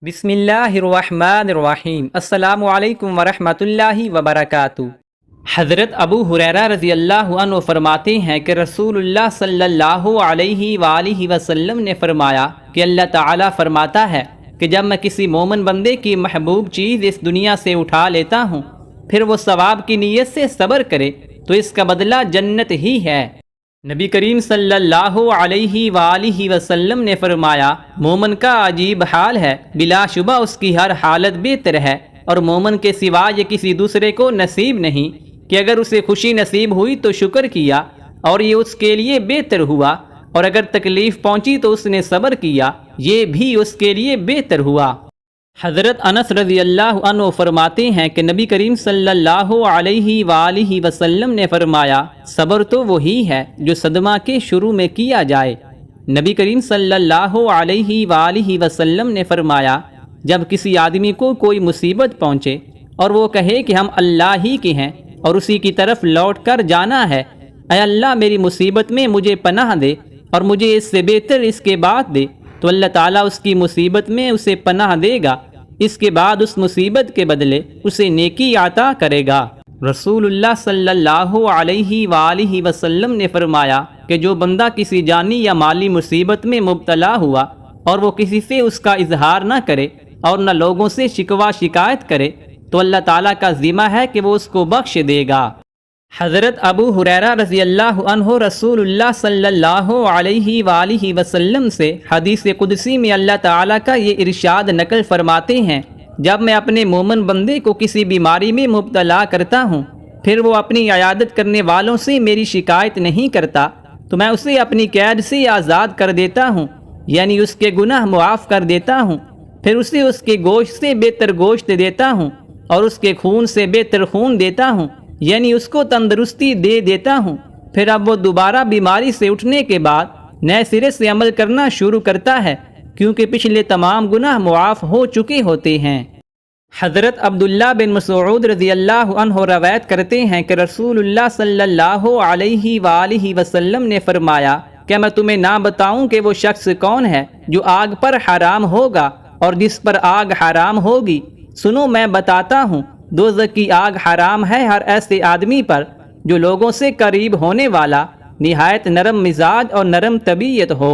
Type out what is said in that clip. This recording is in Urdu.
بسم اللہ الرحمن الرحیم۔ السلام علیکم ورحمۃ اللہ وبرکاتہ۔ حضرت ابو ہریرہ رضی اللہ عنہ فرماتے ہیں کہ رسول اللہ صلی اللہ علیہ وآلہ وسلم نے فرمایا کہ اللہ تعالیٰ فرماتا ہے کہ جب میں کسی مومن بندے کی محبوب چیز اس دنیا سے اٹھا لیتا ہوں پھر وہ ثواب کی نیت سے صبر کرے تو اس کا بدلہ جنت ہی ہے۔ نبی کریم صلی اللہ علیہ وآلہ وسلم نے فرمایا مومن کا عجیب حال ہے، بلا شبہ اس کی ہر حالت بہتر ہے اور مومن کے سوا یہ کسی دوسرے کو نصیب نہیں کہ اگر اسے خوشی نصیب ہوئی تو شکر کیا اور یہ اس کے لیے بہتر ہوا، اور اگر تکلیف پہنچی تو اس نے صبر کیا، یہ بھی اس کے لیے بہتر ہوا۔ حضرت انس رضی اللہ عنہ فرماتے ہیں کہ نبی کریم صلی اللہ علیہ وآلہ وسلم نے فرمایا صبر تو وہی ہے جو صدمہ کے شروع میں کیا جائے۔ نبی کریم صلی اللہ علیہ وآلہ وسلم نے فرمایا جب کسی آدمی کو کوئی مصیبت پہنچے اور وہ کہے کہ ہم اللہ ہی کے ہیں اور اسی کی طرف لوٹ کر جانا ہے، اے اللہ میری مصیبت میں مجھے پناہ دے اور مجھے اس سے بہتر اس کے بعد دے، تو اللہ تعالیٰ اس کی مصیبت میں اسے پناہ دے گا، اس کے بعد اس مصیبت کے بدلے اسے نیکی عطا کرے گا۔ رسول اللہ صلی اللہ علیہ وآلہ وسلم نے فرمایا کہ جو بندہ کسی جانی یا مالی مصیبت میں مبتلا ہوا اور وہ کسی سے اس کا اظہار نہ کرے اور نہ لوگوں سے شکوہ شکایت کرے تو اللہ تعالیٰ کا ذمہ ہے کہ وہ اس کو بخش دے گا۔ حضرت ابو ہریرہ رضی اللہ عنہ رسول اللہ صلی اللہ علیہ وآلہ وسلم سے حدیث قدسی میں اللہ تعالیٰ کا یہ ارشاد نقل فرماتے ہیں جب میں اپنے مومن بندے کو کسی بیماری میں مبتلا کرتا ہوں پھر وہ اپنی عیادت کرنے والوں سے میری شکایت نہیں کرتا تو میں اسے اپنی قید سے آزاد کر دیتا ہوں، یعنی اس کے گناہ معاف کر دیتا ہوں، پھر اسے اس کے گوشت سے بہتر گوشت دیتا ہوں اور اس کے خون سے بہتر خون دیتا ہوں، یعنی اس کو تندرستی دے دیتا ہوں، پھر اب وہ دوبارہ بیماری سے اٹھنے کے بعد نئے سرے سے عمل کرنا شروع کرتا ہے کیونکہ پچھلے تمام گناہ معاف ہو چکے ہوتے ہیں۔ حضرت عبداللہ بن مسعود رضی اللہ عنہ روایت کرتے ہیں کہ رسول اللہ صلی اللہ علیہ وآلہ وسلم نے فرمایا کیا میں تمہیں نہ بتاؤں کہ وہ شخص کون ہے جو آگ پر حرام ہوگا اور جس پر آگ حرام ہوگی؟ سنو میں بتاتا ہوں، دوزخ کی آگ حرام ہے ہر ایسے آدمی پر جو لوگوں سے قریب ہونے والا، نہایت نرم مزاج اور نرم طبیعت ہو۔